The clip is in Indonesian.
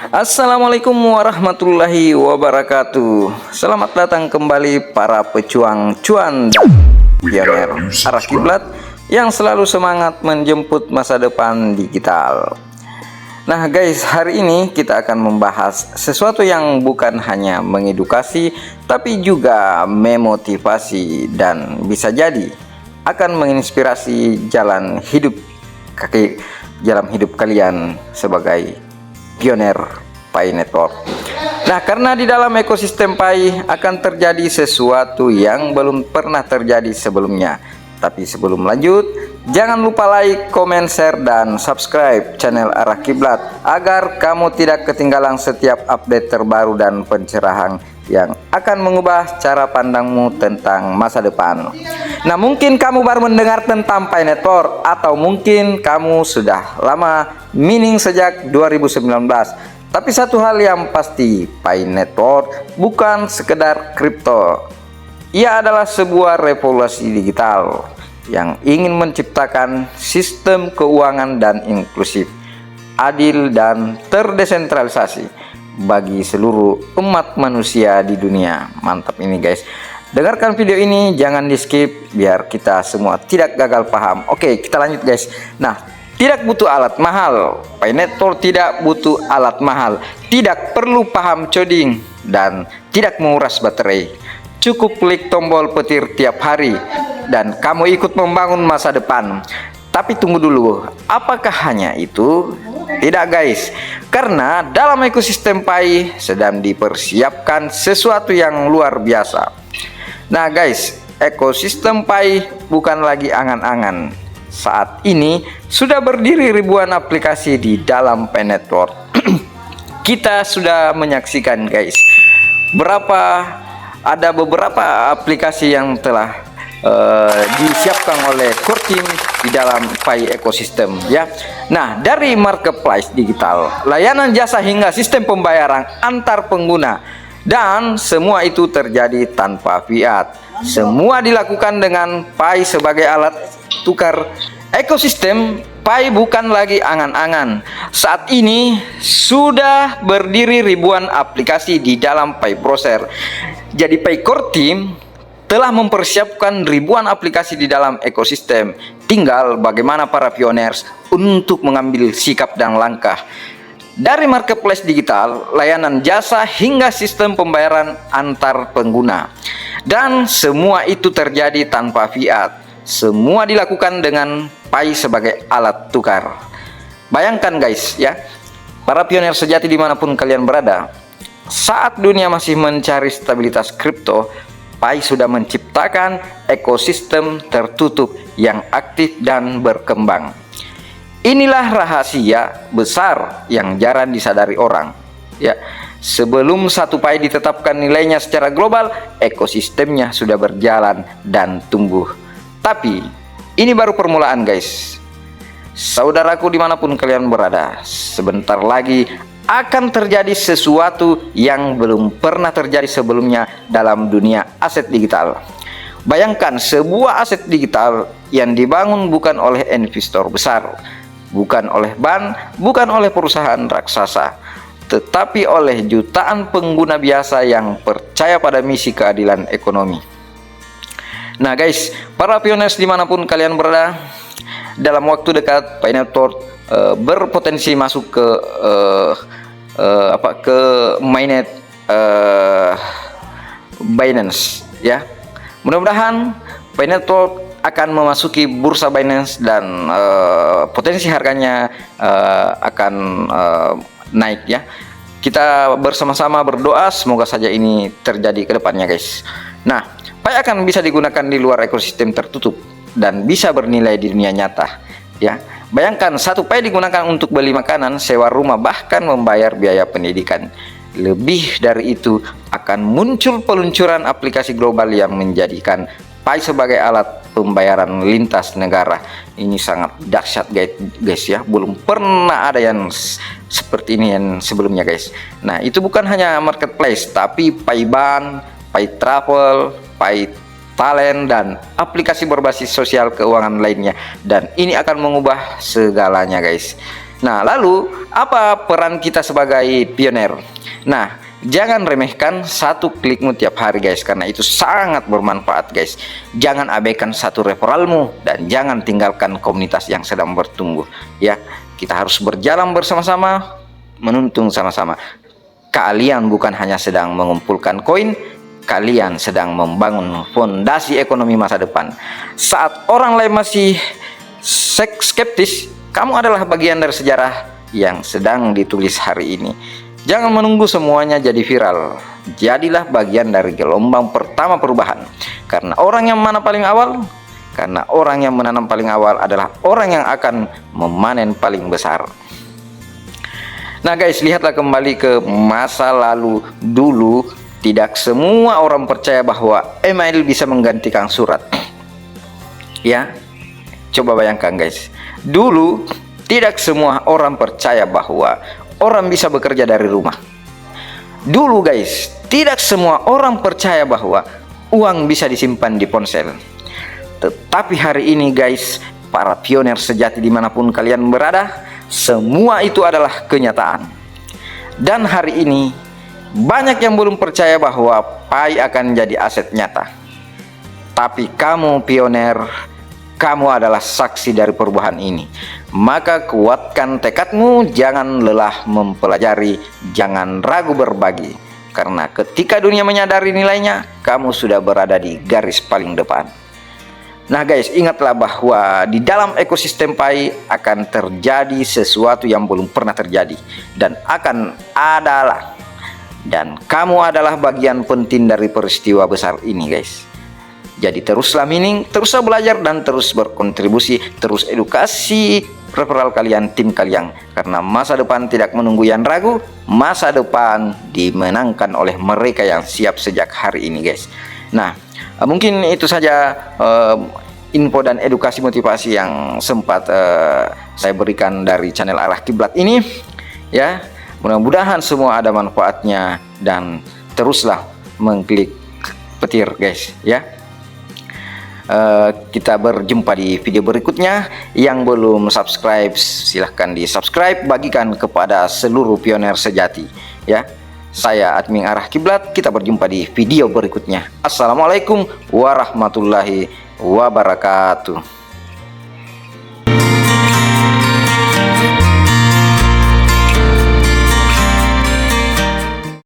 Assalamualaikum warahmatullahi wabarakatuh. Selamat datang kembali para pejuang cuan dan pionir arah kiblat yang selalu semangat menjemput masa depan digital. Nah guys, hari ini kita akan membahas sesuatu yang bukan hanya mengedukasi tapi juga memotivasi dan bisa jadi akan menginspirasi jalan hidup kalian sebagai pioner Pi Network. Nah, karena di dalam ekosistem Pi akan terjadi sesuatu yang belum pernah terjadi sebelumnya. Tapi sebelum lanjut, jangan lupa like, comment, share, dan subscribe channel Arah Kiblat agar kamu tidak ketinggalan setiap update terbaru dan pencerahan yang akan mengubah cara pandangmu tentang masa depan. Nah, mungkin kamu baru mendengar tentang Pi Network atau mungkin kamu sudah lama mining sejak 2019. Tapi satu hal yang pasti, Pi Network bukan sekedar kripto. Ia adalah sebuah revolusi digital yang ingin menciptakan sistem keuangan dan inklusif, adil dan terdesentralisasi bagi seluruh umat manusia di dunia. Mantap ini guys. Dengarkan video ini, jangan di skip biar kita semua tidak gagal paham. Oke, kita lanjut guys. Nah, tidak butuh alat mahal. Pi Network tidak butuh alat mahal, tidak perlu paham coding dan tidak menguras baterai. Cukup klik tombol petir tiap hari dan kamu ikut membangun masa depan. Tapi tunggu dulu, apakah hanya itu? Tidak guys, karena dalam ekosistem Pi sedang dipersiapkan sesuatu yang luar biasa. Nah guys, ekosistem Pi bukan lagi angan-angan. Saat ini sudah berdiri ribuan aplikasi di dalam Pi Network. Kita sudah menyaksikan guys, ada beberapa aplikasi yang telah disiapkan oleh core team di dalam Pi ekosistem ya. Nah, dari marketplace digital, layanan jasa hingga sistem pembayaran antar pengguna, dan semua itu terjadi tanpa fiat. Semua dilakukan dengan Pi sebagai alat tukar. Ekosistem Pi bukan lagi angan-angan. Saat ini sudah berdiri ribuan aplikasi di dalam Pi browser. Jadi Pi core team telah mempersiapkan ribuan aplikasi di dalam ekosistem. Tinggal bagaimana para pioners untuk mengambil sikap dan langkah. Dari marketplace digital, layanan jasa hingga sistem pembayaran antar pengguna. Dan semua itu terjadi tanpa fiat. Semua dilakukan dengan Pi sebagai alat tukar. Bayangkan guys ya, para pionir sejati dimanapun kalian berada, saat dunia masih mencari stabilitas kripto, Pi sudah menciptakan ekosistem tertutup yang aktif dan berkembang. Inilah rahasia besar yang jarang disadari orang. Ya, sebelum satu Pi ditetapkan nilainya secara global, ekosistemnya sudah berjalan dan tumbuh. Tapi ini baru permulaan guys. Saudaraku dimanapun kalian berada, sebentar lagi akan terjadi sesuatu yang belum pernah terjadi sebelumnya dalam dunia aset digital. Bayangkan sebuah aset digital yang dibangun bukan oleh investor besar, bukan oleh bank, bukan oleh perusahaan raksasa, tetapi oleh jutaan pengguna biasa yang percaya pada misi keadilan ekonomi. Nah guys, para pioners dimanapun kalian berada, dalam waktu dekat Pi Network berpotensi masuk ke mainnet Binance ya. Mudah-mudahan Pi Network akan memasuki bursa Binance dan potensi harganya akan naik ya. Kita bersama-sama berdoa semoga saja ini terjadi ke depannya guys. Nah, Pi akan bisa digunakan di luar ekosistem tertutup dan bisa bernilai di dunia nyata ya. Bayangkan satu Pi digunakan untuk beli makanan, sewa rumah, bahkan membayar biaya pendidikan. Lebih dari itu, akan muncul peluncuran aplikasi global yang menjadikan Pi sebagai alat pembayaran lintas negara. Ini sangat dahsyat guys ya. Belum pernah ada yang seperti ini yang sebelumnya guys. Nah, itu bukan hanya marketplace, tapi Pi Ban, Pi Travel, Pi Talent, dan aplikasi berbasis sosial keuangan lainnya. Dan ini akan mengubah segalanya guys. Nah, lalu apa peran kita sebagai pioner? Nah, jangan remehkan satu klikmu tiap hari guys, karena itu sangat bermanfaat guys. Jangan abaikan satu referralmu dan jangan tinggalkan komunitas yang sedang bertumbuh ya. Kita harus berjalan bersama-sama, menuntung sama-sama. Kalian bukan hanya sedang mengumpulkan koin, kalian sedang membangun fondasi ekonomi masa depan. Saat orang lain masih skeptis, kamu adalah bagian dari sejarah yang sedang ditulis hari ini. Jangan menunggu semuanya jadi viral. Jadilah bagian dari gelombang pertama perubahan. Karena orang yang mana paling awal? Karena orang yang menanam paling awal adalah orang yang akan memanen paling besar. Nah guys, lihatlah kembali ke masa lalu. Dulu tidak semua orang percaya bahwa email bisa menggantikan surat. Ya, coba bayangkan guys. Dulu tidak semua orang percaya bahwa orang bisa bekerja dari rumah. Dulu guys, tidak semua orang percaya bahwa uang bisa disimpan di ponsel. Tetapi hari ini guys, para pioner sejati dimanapun kalian berada, semua itu adalah kenyataan. Dan hari ini banyak yang belum percaya bahwa Pi akan jadi aset nyata. Tapi kamu pioner, kamu adalah saksi dari perubahan ini. Maka kuatkan tekadmu, jangan lelah mempelajari, jangan ragu berbagi. Karena ketika dunia menyadari nilainya, kamu sudah berada di garis paling depan. Nah guys, ingatlah bahwa di dalam ekosistem Pi akan terjadi sesuatu yang belum pernah terjadi. Dan akan adalah. Dan kamu adalah bagian penting dari peristiwa besar ini guys. Jadi teruslah mining, teruslah belajar dan terus berkontribusi, terus edukasi referral kalian, tim kalian. Karena masa depan tidak menunggu yang ragu, masa depan dimenangkan oleh mereka yang siap sejak hari ini guys. Nah, mungkin itu saja info dan edukasi motivasi yang sempat saya berikan dari channel Arah Kiblat ini ya. Mudah-mudahan semua ada manfaatnya dan teruslah mengklik petir guys ya. Kita berjumpa di video berikutnya. Yang belum subscribe silahkan di subscribe, bagikan kepada seluruh pioner sejati ya. Saya admin Arah Kiblat, kita berjumpa di video berikutnya. Assalamualaikum warahmatullahi wabarakatuh.